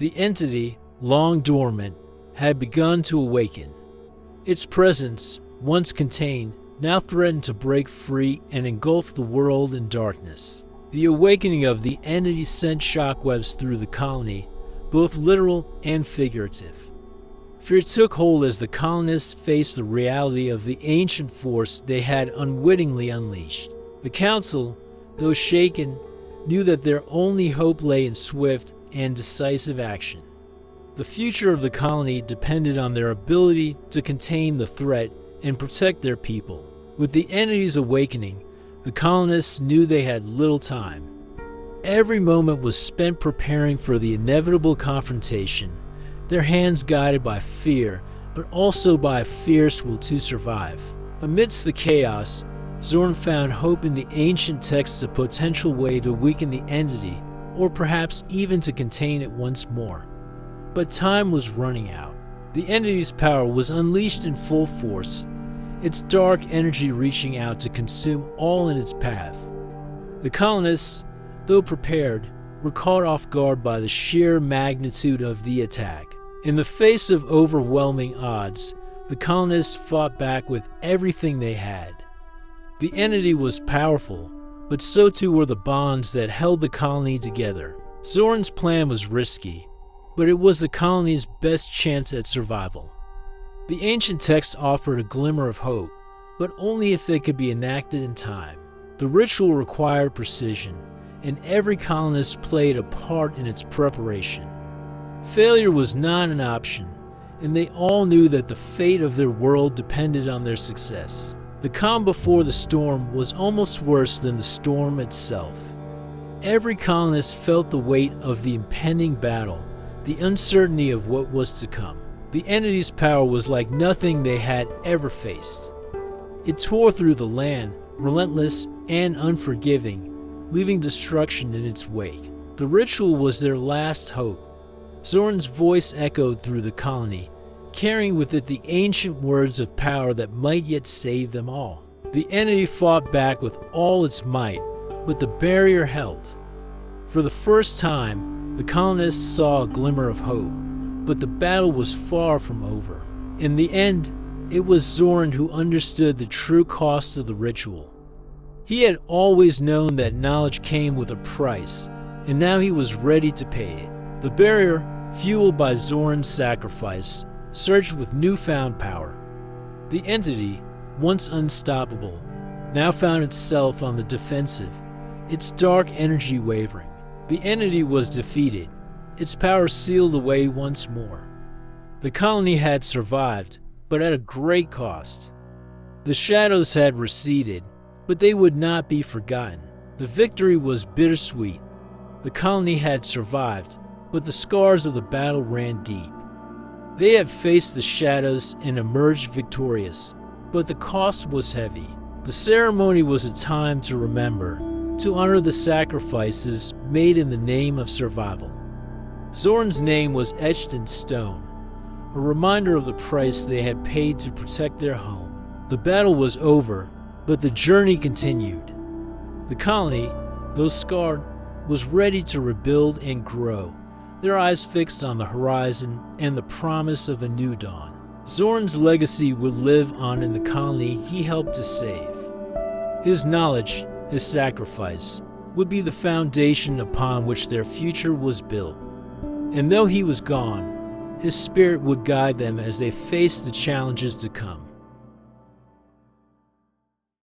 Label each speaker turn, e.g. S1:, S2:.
S1: The entity, long dormant, had begun to awaken. Its presence, once contained, now threatened to break free and engulf the world in darkness. The awakening of the entity sent shockwaves through the colony, both literal and figurative. Fear took hold as the colonists faced the reality of the ancient force they had unwittingly unleashed. The council, though shaken, knew that their only hope lay in swift and decisive action. The future of the colony depended on their ability to contain the threat and protect their people. With the entity's awakening, the colonists knew they had little time. Every moment was spent preparing for the inevitable confrontation, their hands guided by fear, but also by a fierce will to survive. Amidst the chaos, Zorn found hope in the ancient texts, a potential way to weaken the entity, or perhaps even to contain it once more. But time was running out. The entity's power was unleashed in full force, its dark energy reaching out to consume all in its path. The colonists, though prepared, were caught off guard by the sheer magnitude of the attack. In the face of overwhelming odds, the colonists fought back with everything they had. The entity was powerful, but so too were the bonds that held the colony together. Zorn's plan was risky, but it was the colony's best chance at survival. The ancient text offered a glimmer of hope, but only if it could be enacted in time. The ritual required precision, and every colonist played a part in its preparation. Failure was not an option, and they all knew that the fate of their world depended on their success. The calm before the storm was almost worse than the storm itself. Every colonist felt the weight of the impending battle, the uncertainty of what was to come. The entity's power was like nothing they had ever faced. It tore through the land, relentless and unforgiving, leaving destruction in its wake. The ritual was their last hope. Zorn's voice echoed through the colony, carrying with it the ancient words of power that might yet save them all. The entity fought back with all its might, but the barrier held. For the first time, the colonists saw a glimmer of hope, but the battle was far from over. In the end, it was Zorn who understood the true cost of the ritual. He had always known that knowledge came with a price, and now he was ready to pay it. The barrier, fueled by Zorn's sacrifice, surged with newfound power. The entity, once unstoppable, now found itself on the defensive, its dark energy wavering. The entity was defeated, its power sealed away once more. The colony had survived, but at a great cost. The shadows had receded, but they would not be forgotten. The victory was bittersweet. The colony had survived, but the scars of the battle ran deep. They had faced the shadows and emerged victorious, but the cost was heavy. The ceremony was a time to remember, to honor the sacrifices made in the name of survival. Zorn's name was etched in stone, a reminder of the price they had paid to protect their home. The battle was over, but the journey continued. The colony, though scarred, was ready to rebuild and grow, their eyes fixed on the horizon and the promise of a new dawn. Zorn's legacy would live on in the colony he helped to save. His knowledge, his sacrifice, would be the foundation upon which their future was built. And though he was gone, his spirit would guide them as they faced the challenges to come.